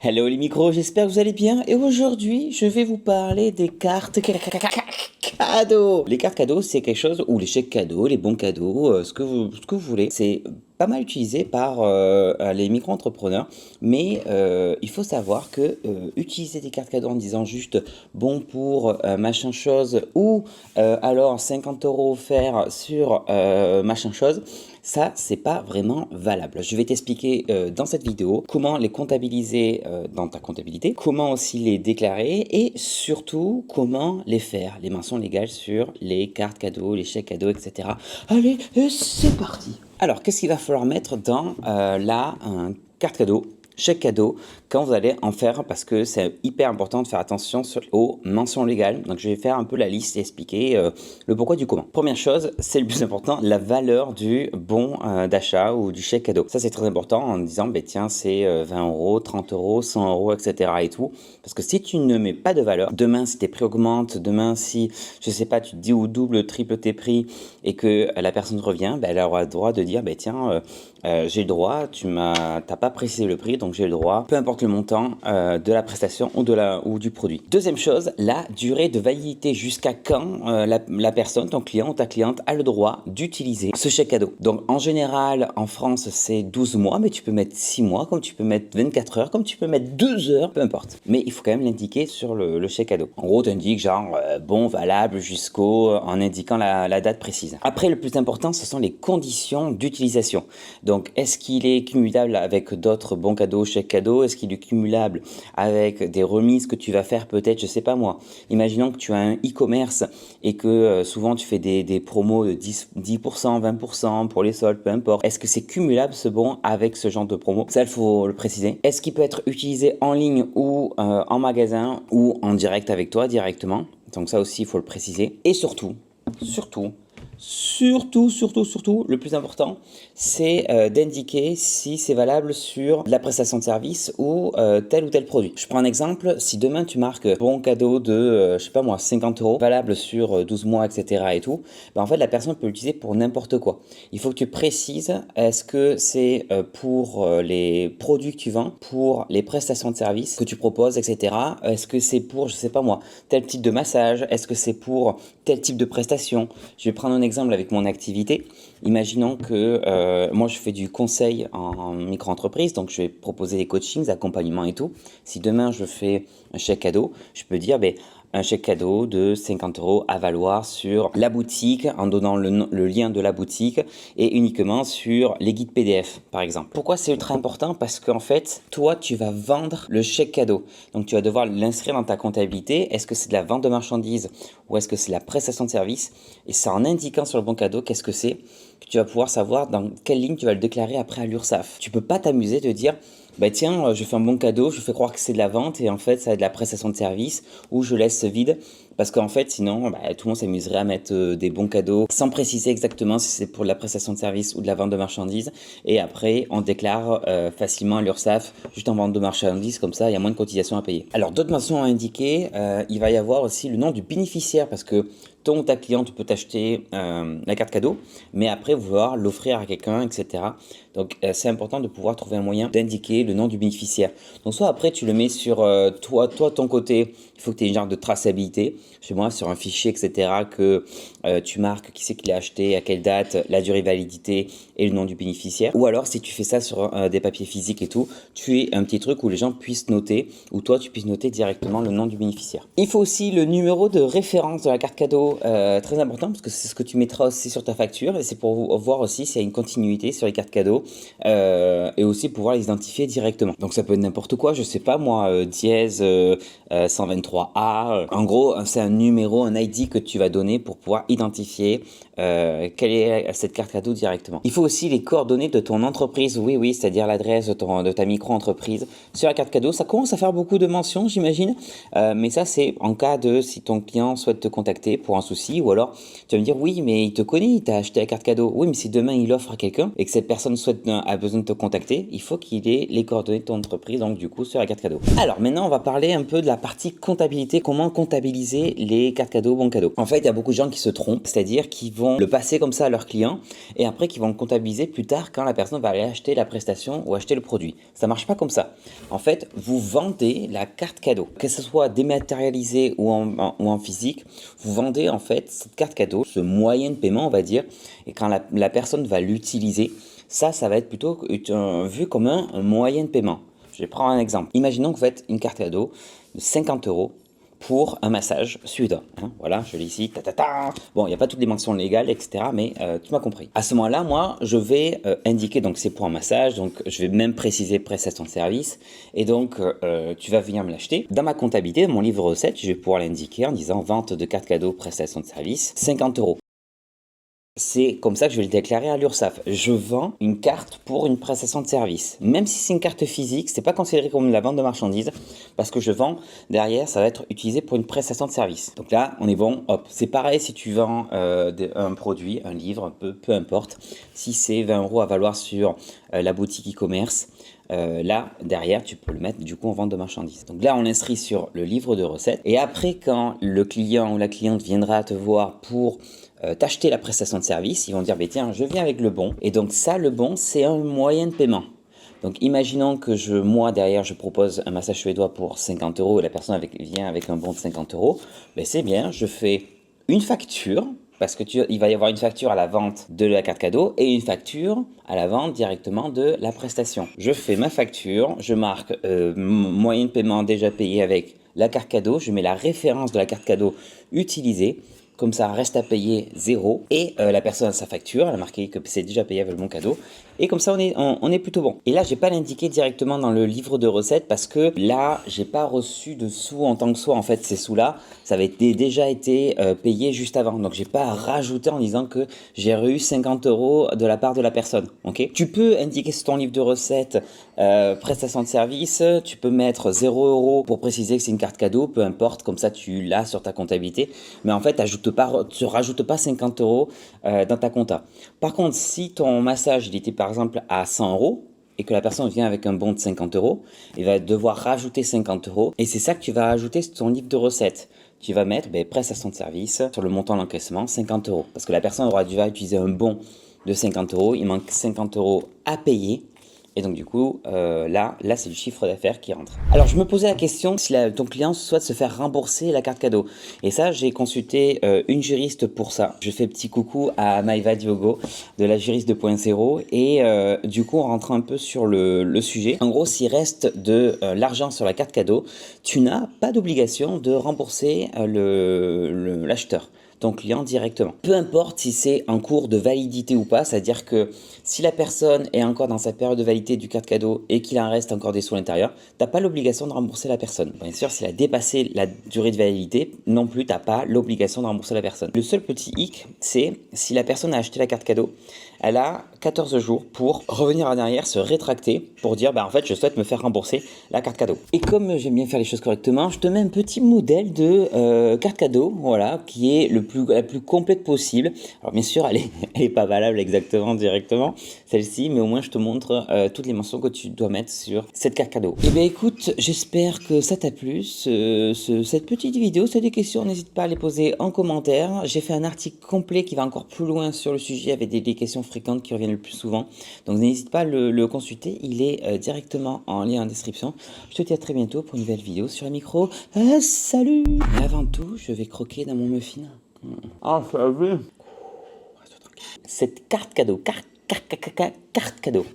Hello les micros, j'espère que vous allez bien et aujourd'hui je vais vous parler des cartes cadeaux. Les cartes cadeaux c'est quelque chose, ou les chèques cadeaux, les bons cadeaux, ce que vous voulez. C'est pas mal utilisé par les micro-entrepreneurs, mais il faut savoir que utiliser des cartes cadeaux en disant juste bon pour machin chose ou alors 50 € offerts sur machin chose, ça, c'est pas vraiment valable. Je vais t'expliquer dans cette vidéo comment les comptabiliser dans ta comptabilité, comment aussi les déclarer et surtout comment les faire, les mentions légales sur les cartes cadeaux, les chèques cadeaux, etc. Allez, et c'est parti. Alors, qu'est-ce qu'il va falloir mettre dans la carte cadeau, chèque cadeau, quand vous allez en faire, parce que c'est hyper important de faire attention aux mentions légales. Donc je vais faire un peu la liste et expliquer le pourquoi du comment. Première chose, c'est le plus important, la valeur du bon d'achat ou du chèque cadeau. Ça c'est très important en disant, bah, tiens, c'est 20 €, 30 €, 100 €, etc. et tout. Parce que si tu ne mets pas de valeur, demain si tes prix augmentent, demain si, je sais pas, tu te dis ou double, triple tes prix et que la personne revient, bah, elle aura le droit de dire, bah, tiens, j'ai le droit, t'as pas précisé le prix, donc j'ai le droit, peu importe le montant de la prestation ou du produit. Deuxième chose, la durée de validité, jusqu'à quand la personne, ton client ou ta cliente a le droit d'utiliser ce chèque cadeau. Donc en général, en France, c'est 12 mois, mais tu peux mettre 6 mois, comme tu peux mettre 24 heures, comme tu peux mettre 2 heures, peu importe. Mais il faut quand même l'indiquer sur le chèque cadeau. En gros, tu indiques genre bon, valable en indiquant la date précise. Après, le plus important, ce sont les conditions d'utilisation. Donc, est-ce qu'il est cumulable avec d'autres bons cadeaux, chèques cadeaux? Est-ce qu'il est cumulable avec des remises que tu vas faire peut-être, je sais pas moi. Imaginons que tu as un e-commerce et que souvent tu fais des promos de 10%, 20% pour les soldes, peu importe. Est-ce que c'est cumulable ce bon avec ce genre de promo? Ça, il faut le préciser. Est-ce qu'il peut être utilisé en ligne ou en magasin ou en direct avec toi directement? Donc ça aussi, il faut le préciser. Et surtout, le plus important, c'est d'indiquer si c'est valable sur la prestation de service ou tel ou tel produit. Je prends un exemple, si demain tu marques bon cadeau de, je sais pas moi, 50 €, valable sur 12 mois, etc. et tout, ben en fait la personne peut l'utiliser pour n'importe quoi. Il faut que tu précises, est-ce que c'est pour les produits que tu vends, pour les prestations de service que tu proposes, etc. Est-ce que c'est pour, je sais pas moi, tel type de massage? Est-ce que c'est pour tel type de prestation? Je vais prendre un exemple avec mon activité. Imaginons que moi je fais du conseil en micro-entreprise, donc je vais proposer des coachings, accompagnements et tout. Si demain je fais un chèque cadeau, je peux dire un chèque cadeau de 50 € à valoir sur la boutique en donnant le lien de la boutique et uniquement sur les guides PDF par exemple. Pourquoi c'est ultra important? Parce qu'en fait, toi tu vas vendre le chèque cadeau. Donc tu vas devoir l'inscrire dans ta comptabilité. Est-ce que c'est de la vente de marchandises ou est-ce que c'est la prestation de service? Et c'est en indiquant sur le bon cadeau qu'est-ce que c'est que tu vas pouvoir savoir dans quelle ligne tu vas le déclarer après à l'URSSAF. Tu peux pas t'amuser de dire bah tiens, je fais un bon cadeau, je fais croire que c'est de la vente et en fait ça va être de la prestation de service ou je laisse vide parce qu'en fait sinon tout le monde s'amuserait à mettre des bons cadeaux sans préciser exactement si c'est pour de la prestation de service ou de la vente de marchandises et après on déclare facilement à l'URSSAF juste en vente de marchandises, comme ça il y a moins de cotisations à payer. Alors d'autres mentions à indiquer, il va y avoir aussi le nom du bénéficiaire parce que ton ou ta cliente peut t'acheter la carte cadeau, mais après vouloir l'offrir à quelqu'un, etc. Donc c'est important de pouvoir trouver un moyen d'indiquer le nom du bénéficiaire. Donc soit après tu le mets sur toi ton côté, il faut que tu aies une genre de traçabilité, chez moi sur un fichier, etc. que tu marques qui c'est qui l'a acheté, à quelle date, la durée de validité et le nom du bénéficiaire. Ou alors si tu fais ça sur des papiers physiques et tout, tu es un petit truc où les gens puissent noter, ou toi tu puisses noter directement le nom du bénéficiaire. Il faut aussi le numéro de référence de la carte cadeau, très important parce que c'est ce que tu mettras aussi sur ta facture et c'est pour voir aussi s'il y a une continuité sur les cartes cadeaux et aussi pouvoir les identifier directement. Donc ça peut être n'importe quoi, je sais pas moi, dièse 123A. En gros, c'est un numéro, un ID que tu vas donner pour pouvoir identifier quelle est cette carte cadeau directement. Il faut aussi les coordonnées de ton entreprise, oui, c'est-à-dire l'adresse de ta micro-entreprise sur la carte cadeau. Ça commence à faire beaucoup de mentions, j'imagine, mais ça c'est en cas de si ton client souhaite te contacter pour un souci, ou alors tu vas me dire oui mais il te connaît, il t'a acheté la carte cadeau. Oui mais si demain il offre à quelqu'un et que cette personne a besoin de te contacter, il faut qu'il ait les coordonnées de ton entreprise, donc du coup sur la carte cadeau. Alors maintenant on va parler un peu de la partie comptabilité, comment comptabiliser c'est les cartes cadeaux, bons cadeaux. En fait, il y a beaucoup de gens qui se trompent, c'est-à-dire qu'ils vont le passer comme ça à leurs clients et après qu'ils vont le comptabiliser plus tard quand la personne va aller acheter la prestation ou acheter le produit. Ça marche pas comme ça. En fait, vous vendez la carte cadeau, que ce soit dématérialisé ou en physique, vous vendez en fait cette carte cadeau, ce moyen de paiement on va dire, et quand la personne va l'utiliser, ça va être plutôt vu comme un moyen de paiement. Je vais prendre un exemple. Imaginons que vous faites une carte cadeau de 50 € pour un massage suédois. Hein, voilà, je l'ai ici. Bon, il n'y a pas toutes les mentions légales, etc. Mais tu m'as compris. À ce moment-là, moi, je vais indiquer, donc c'est pour un massage, donc je vais même préciser prestation de service. Et donc, tu vas venir me l'acheter. Dans ma comptabilité, mon livre recette, je vais pouvoir l'indiquer en disant vente de carte cadeau, prestation de service, 50 €. C'est comme ça que je vais le déclarer à l'URSSAF. Je vends une carte pour une prestation de service. Même si c'est une carte physique, c'est pas considéré comme la vente de marchandises parce que je vends derrière, ça va être utilisé pour une prestation de service. Donc là, on est bon, hop. C'est pareil si tu vends un produit, un livre, peu importe. Si c'est 20 € à valoir sur la boutique e-commerce, là, derrière, tu peux le mettre du coup en vente de marchandises. Donc là, on l'inscrit sur le livre de recettes. Et après, quand le client ou la cliente viendra te voir pour t'acheter la prestation de service, ils vont dire, tiens, je viens avec le bon. Et donc ça, le bon, c'est un moyen de paiement. Donc imaginons que moi, derrière, je propose un massage suédois pour 50 € et la personne vient avec un bon de 50 €. C'est bien, je fais une facture, parce qu'il va y avoir une facture à la vente de la carte cadeau et une facture à la vente directement de la prestation. Je fais ma facture, je marque moyen de paiement déjà payé avec la carte cadeau, je mets la référence de la carte cadeau utilisée. Comme ça, reste à payer 0 et la personne a sa facture, elle a marqué que c'est déjà payé avec le bon cadeau. Et comme ça, on est plutôt bon. Et là, j'ai pas l'indiqué directement dans le livre de recettes parce que là, j'ai pas reçu de sous en tant que soi. En fait, ces sous-là, ça avait déjà été payé juste avant. Donc, j'ai pas à rajouter en disant que j'ai eu 50 € de la part de la personne. Ok ? Tu peux indiquer sur ton livre de recettes prestation de service. Tu peux mettre 0 € pour préciser que c'est une carte cadeau. Peu importe, comme ça, tu l'as sur ta comptabilité. Mais en fait, tu rajoutes pas 50 € dans ta compta. Par contre, si ton massage il était par exemple à 100 € et que la personne vient avec un bon de 50 €, il va devoir rajouter 50 € et c'est ça que tu vas ajouter sur ton livre de recettes. Tu vas mettre prestation de service sur le montant d'encaissement 50 € parce que la personne aura dû utiliser un bon de 50 €, il manque 50 € à payer. Et donc du coup, là c'est du chiffre d'affaires qui rentre. Alors je me posais la question si ton client souhaite se faire rembourser la carte cadeau. Et ça, j'ai consulté une juriste pour ça. Je fais petit coucou à Maïva Diogo de la juriste 2.0 et du coup on rentre un peu sur le sujet. En gros, s'il reste de l'argent sur la carte cadeau, tu n'as pas d'obligation de rembourser l'acheteur, ton client directement. Peu importe si c'est en cours de validité ou pas, c'est-à-dire que si la personne est encore dans sa période de validité du carte cadeau et qu'il en reste encore des sous à l'intérieur, tu n'as pas l'obligation de rembourser la personne. Bien sûr, s'il a dépassé la durée de validité, non plus, tu n'as pas l'obligation de rembourser la personne. Le seul petit hic, c'est si la personne a acheté la carte cadeau, elle a 14 jours pour revenir en arrière, se rétracter, pour dire en fait je souhaite me faire rembourser la carte cadeau. Et comme j'aime bien faire les choses correctement, je te mets un petit modèle de carte cadeau, voilà, qui est la plus complète possible. Alors bien sûr, elle est pas valable exactement directement, celle-ci, mais au moins je te montre toutes les mentions que tu dois mettre sur cette carte cadeau. Et bien écoute, j'espère que ça t'a plu, cette petite vidéo. Si tu as des questions, n'hésite pas à les poser en commentaire. J'ai fait un article complet qui va encore plus loin sur le sujet avec des questions fréquentes qui reviennent le plus souvent. Donc n'hésite pas à le consulter, il est directement en lien en description. Je te dis à très bientôt pour une nouvelle vidéo sur le micro. Salut! Mais avant tout, je vais croquer dans mon muffin. Ah, ça va. Cette carte cadeau, carte cadeau.